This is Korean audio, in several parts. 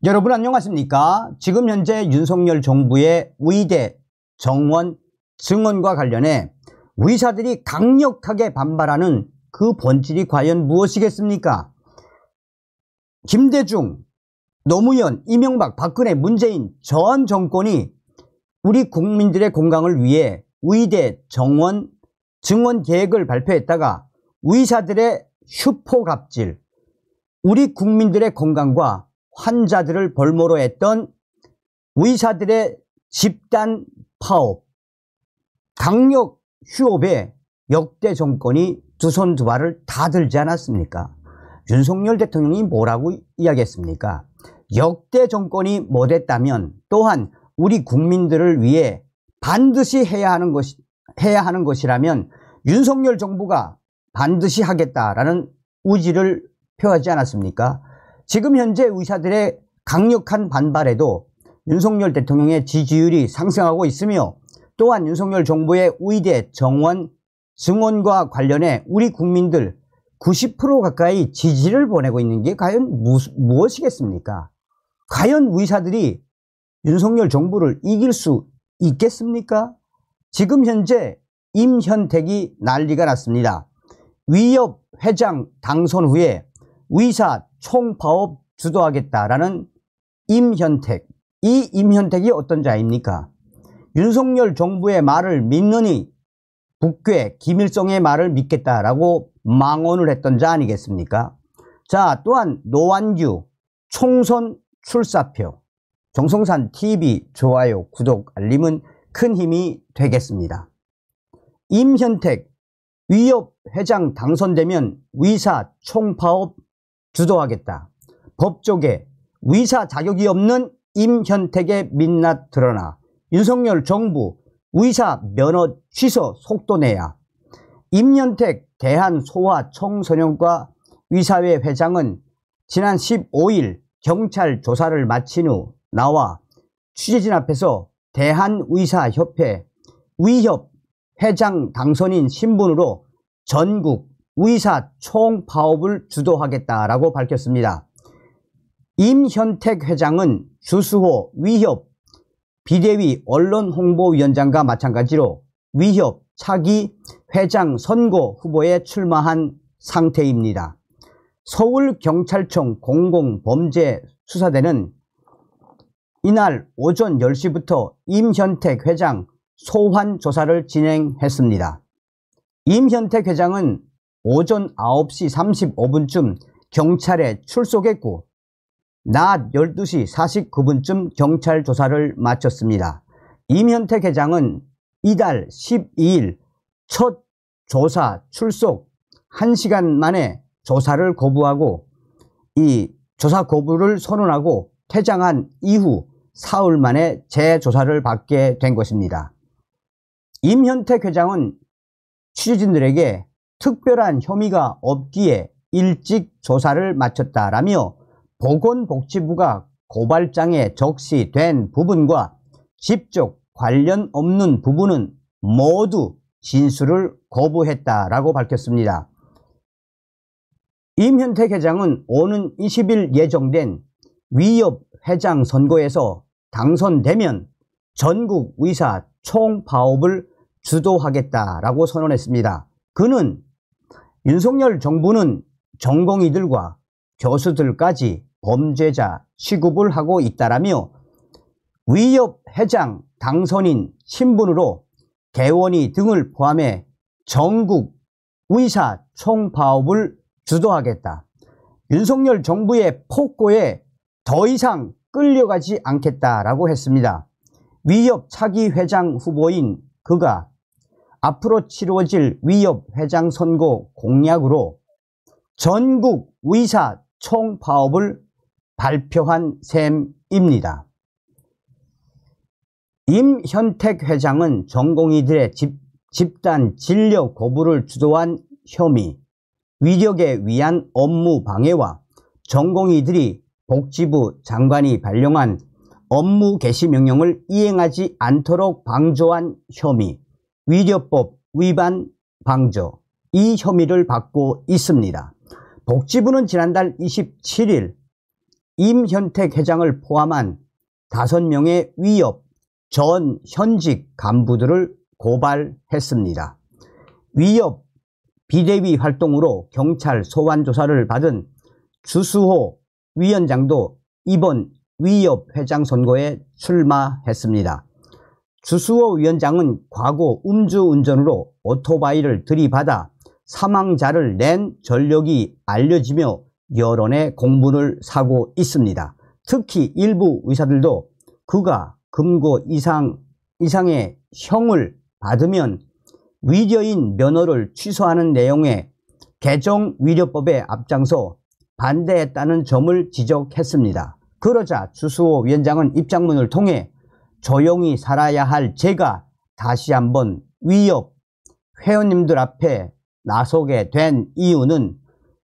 여러분 안녕하십니까? 지금 현재 윤석열 정부의 의대 정원 증원과 관련해 의사들이 강력하게 반발하는 그 본질이 과연 무엇이겠습니까? 김대중, 노무현, 이명박, 박근혜, 문재인 전 정권이 우리 국민들의 건강을 위해 의대 정원 증원 계획을 발표했다가 의사들의 슈퍼갑질, 우리 국민들의 건강과 환자들을 볼모로 했던 의사들의 집단 파업, 강력 휴업에 역대 정권이 두 손 두 발을 다 들지 않았습니까? 윤석열 대통령이 뭐라고 이야기했습니까? 역대 정권이 못했다면 또한 우리 국민들을 위해 반드시 해야 하는 것이라면 윤석열 정부가 반드시 하겠다라는 의지를 표하지 않았습니까? 지금 현재 의사들의 강력한 반발에도 윤석열 대통령의 지지율이 상승하고 있으며 또한 윤석열 정부의 의대 정원 증원과 관련해 우리 국민들 90% 가까이 지지를 보내고 있는 게 과연 무엇이겠습니까? 과연 의사들이 윤석열 정부를 이길 수 있겠습니까? 지금 현재 임현택이 난리가 났습니다. 위협 회장 당선 후에 의사 총파업 주도하겠다라는 임현택. 이 임현택이 어떤 자입니까? 윤석열 정부의 말을 믿느니 북괴 김일성의 말을 믿겠다라고 망언을 했던 자 아니겠습니까? 자, 또한 노완규 총선 출사표. 정성산 TV 좋아요, 구독, 알림은 큰 힘이 되겠습니다. 임현택 위협 회장 당선되면 의사 총파업 주도하겠다. 법조계 의사 자격이 없는 임현택의 민낯 드러나 윤석열 정부 의사 면허 취소 속도 내야. 임현택 대한소아청소년과 의사회 회장은 지난 15일 경찰 조사를 마친 후 나와 취재진 앞에서 대한의사협회 의협 회장 당선인 신분으로 전국 의사 총파업을 주도하겠다라고 밝혔습니다. 임현택 회장은 주수호 위협 비대위 언론홍보위원장과 마찬가지로 위협 차기 회장 선거 후보에 출마한 상태입니다. 서울경찰청 공공범죄수사대는 이날 오전 10시부터 임현택 회장 소환 조사를 진행했습니다. 임현택 회장은 오전 9시 35분쯤 경찰에 출석했고 낮 12시 49분쯤 경찰 조사를 마쳤습니다. 임현택 회장은 이달 12일 첫 조사 출석 1시간 만에 조사를 거부하고 이 조사 거부를 선언하고 퇴장한 이후 사흘 만에 재조사를 받게 된 것입니다. 임현택 회장은 취재진들에게 특별한 혐의가 없기에 일찍 조사를 마쳤다라며 보건복지부가 고발장에 적시된 부분과 직접 관련 없는 부분은 모두 진술을 거부했다라고 밝혔습니다. 임현택 회장은 오는 20일 예정된 위협 회장 선거에서 당선되면 전국 의사 총파업을 주도하겠다라고 선언했습니다. 그는 윤석열 정부는 전공의들과 교수들까지 범죄자 취급을 하고 있다라며 위협 회장 당선인 신분으로 개원이 등을 포함해 전국 의사 총파업을 주도하겠다. 윤석열 정부의 폭고에 더 이상 끌려가지 않겠다라고 했습니다. 위협 차기 회장 후보인 그가 앞으로 치러질 위협 회장 선거 공약으로 전국 의사 총파업을 발표한 셈입니다. 임현택 회장은 전공의들의 집단 진료 거부를 주도한 혐의, 위력에 의한 업무 방해와 전공의들이 복지부 장관이 발령한 업무 개시 명령을 이행하지 않도록 방조한 혐의, 위려법 위반 방조, 이 혐의를 받고 있습니다. 복지부는 지난달 27일 임현택 회장을 포함한 5명의 위협 전 현직 간부들을 고발했습니다. 위협 비대위 활동으로 경찰 소환 조사를 받은 주수호 위원장도 이번 위협 회장 선거에 출마했습니다. 주수호 위원장은 과거 음주운전으로 오토바이를 들이받아 사망자를 낸 전력이 알려지며 여론의 공분을 사고 있습니다. 특히 일부 의사들도 그가 금고 이상의 형을 받으면 위례인 면허를 취소하는 내용의 개정 위례법에 앞장서 반대했다는 점을 지적했습니다. 그러자 주수호 위원장은 입장문을 통해 조용히 살아야 할 제가 다시 한번 위협 회원님들 앞에 나서게 된 이유는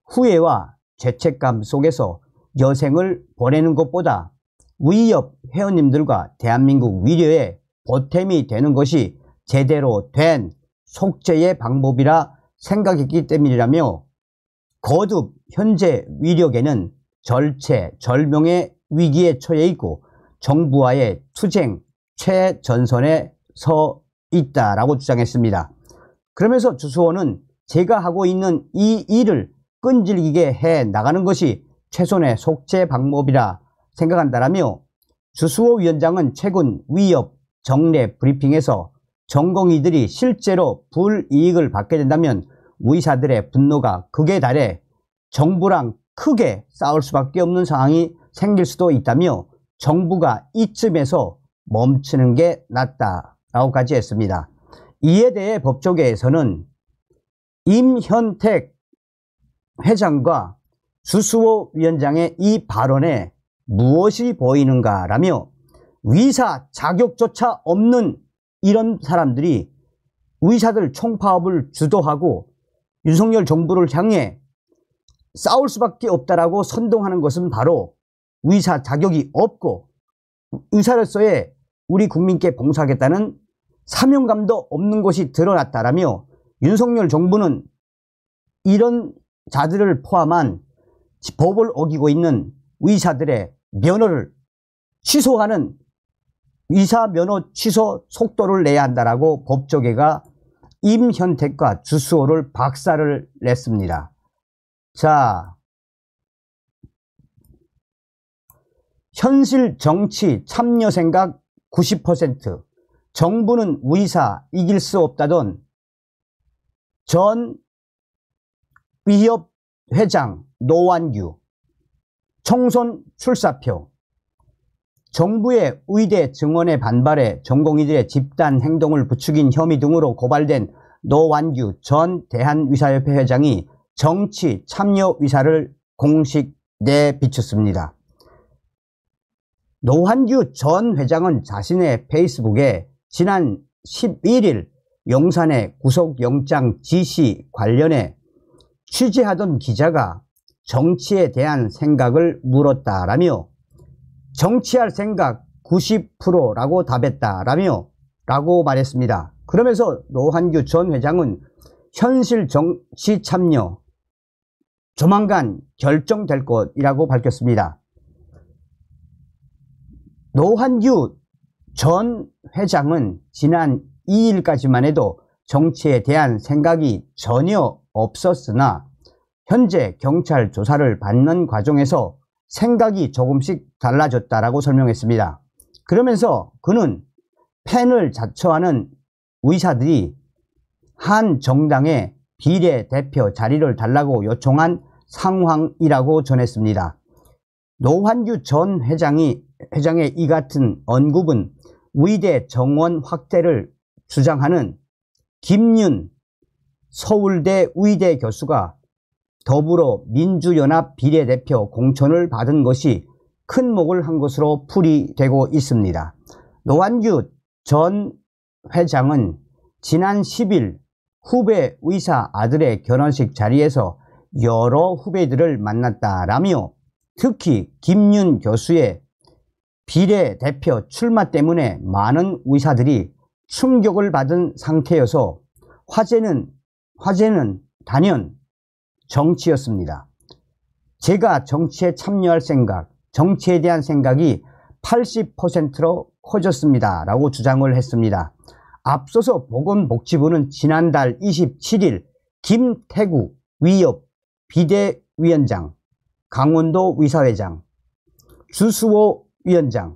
후회와 죄책감 속에서 여생을 보내는 것보다 위협 회원님들과 대한민국 위례에 보탬이 되는 것이 제대로 된 속죄의 방법이라 생각했기 때문이라며 거듭 현재 위력에는 절체절명의 위기에 처해 있고 정부와의 투쟁 최전선에 서 있다라고 주장했습니다. 그러면서 주수호는 제가 하고 있는 이 일을 끈질기게 해 나가는 것이 최선의 속죄 방법이라 생각한다라며 주수호 위원장은 최근 위협 정례 브리핑에서 전공의들이 실제로 불이익을 받게 된다면 의사들의 분노가 극에 달해 정부랑 크게 싸울 수밖에 없는 상황이 생길 수도 있다며 정부가 이쯤에서 멈추는 게 낫다라고까지 했습니다. 이에 대해 법조계에서는 임현택 회장과 주수호 위원장의 이 발언에 무엇이 보이는가라며 의사 자격조차 없는 이런 사람들이 의사들 총파업을 주도하고 윤석열 정부를 향해 싸울 수밖에 없다라고 선동하는 것은 바로 의사 자격이 없고 의사로서의 우리 국민께 봉사하겠다는 사명감도 없는 것이 드러났다라며 윤석열 정부는 이런 자들을 포함한 법을 어기고 있는 의사들의 면허를 취소하는 의사 면허 취소 속도를 내야 한다라고 법조계가 임현택과 주수호를 박살을 냈습니다. 자, 현실 정치 참여 생각 90%, 정부는 의사 이길 수 없다던 전 위협 회장 노완규, 총선 출사표, 정부의 의대 증원에 반발해 전공의들의 집단 행동을 부추긴 혐의 등으로 고발된 노완규 전 대한의사협회 회장이 정치 참여 의사를 공식 내비쳤습니다. 노완규 전 회장은 자신의 페이스북에 지난 11일 용산의 구속영장 지시 관련해 취재하던 기자가 정치에 대한 생각을 물었다라며 정치할 생각 90%라고 답했다라며 라고 말했습니다. 그러면서 노완규 전 회장은 현실 정치 참여 조만간 결정될 것이라고 밝혔습니다. 노완규 전 회장은 지난 2일까지만 해도 정치에 대한 생각이 전혀 없었으나 현재 경찰 조사를 받는 과정에서 생각이 조금씩 달라졌다라고 설명했습니다. 그러면서 그는 팬을 자처하는 의사들이 한 정당의 비례대표 자리를 달라고 요청한 상황이라고 전했습니다. 노완규 전 회장의 이 같은 언급은 의대 정원 확대를 주장하는 김윤 서울대 의대 교수가 더불어민주연합 비례대표 공천을 받은 것이 큰 목을 한 것으로 풀이되고 있습니다. 노완규 전 회장은 지난 10일 후배 의사 아들의 결혼식 자리에서 여러 후배들을 만났다라며 특히 김윤 교수의 비례대표 출마 때문에 많은 의사들이 충격을 받은 상태여서 화제는 단연 정치였습니다. 제가 정치에 참여할 생각 정치에 대한 생각이 80%로 커졌습니다. 라고 주장을 했습니다. 앞서서 보건복지부는 지난달 27일 김태구 위협 비대위원장, 강원도 의사회장, 주수호 위원장,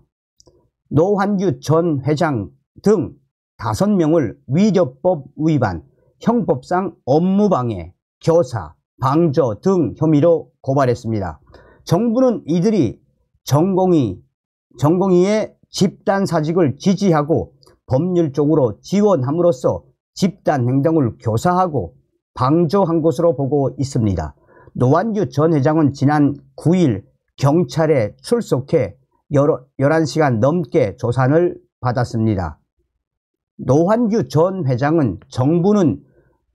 노환규 전 회장 등 5명을 위조법 위반, 형법상 업무방해, 교사, 방조 등 혐의로 고발했습니다. 정부는 이들이 전공의의 집단사직을 지지하고 법률적으로 지원함으로써 집단행동을 교사하고 방조한 것으로 보고 있습니다. 노환규 전 회장은 지난 9일 경찰에 출석해 11시간 넘게 조사를 받았습니다. 노환규 전 회장은 정부는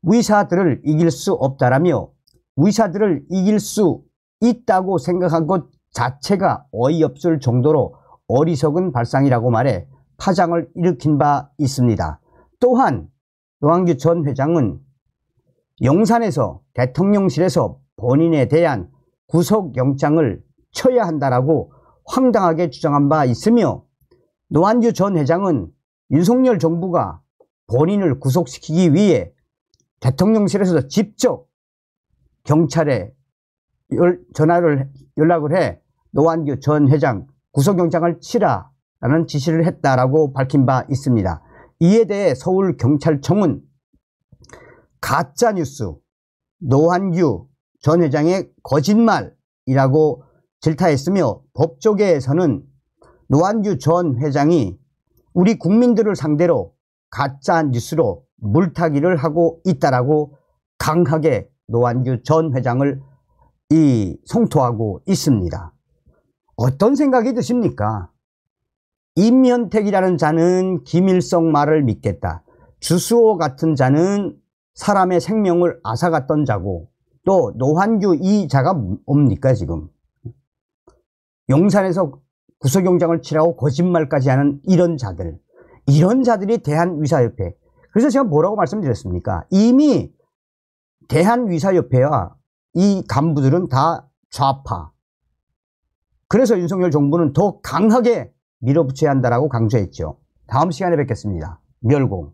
의사들을 이길 수 없다라며 의사들을 이길 수 있다고 생각한 것 자체가 어이없을 정도로 어리석은 발상이라고 말해 파장을 일으킨 바 있습니다. 또한 노환규 전 회장은 용산에서 대통령실에서 본인에 대한 구속영장을 쳐야 한다라고 황당하게 주장한 바 있으며 노환규 전 회장은 윤석열 정부가 본인을 구속시키기 위해 대통령실에서 직접 경찰에 연락을 해 노환규 전 회장 구속영장을 치라라는 지시를 했다라고 밝힌 바 있습니다. 이에 대해 서울경찰청은 가짜뉴스, 노환규 전 회장의 거짓말이라고 질타했으며 법조계에서는 노환규 전 회장이 우리 국민들을 상대로 가짜뉴스로 물타기를 하고 있다라고 강하게 노환규 전 회장을 성토하고 있습니다. 어떤 생각이 드십니까? 임현택이라는 자는 김일성 말을 믿겠다. 주수호 같은 자는 사람의 생명을 앗아갔던 자고 또 노환규 이 자가 뭡니까 지금? 용산에서 구속영장을 치라고 거짓말까지 하는 이런 자들이 대한의사협회. 그래서 제가 뭐라고 말씀드렸습니까? 이미 대한의사협회와 이 간부들은 다 좌파. 그래서 윤석열 정부는 더 강하게 밀어붙여야 한다고 강조했죠. 다음 시간에 뵙겠습니다. 멸공.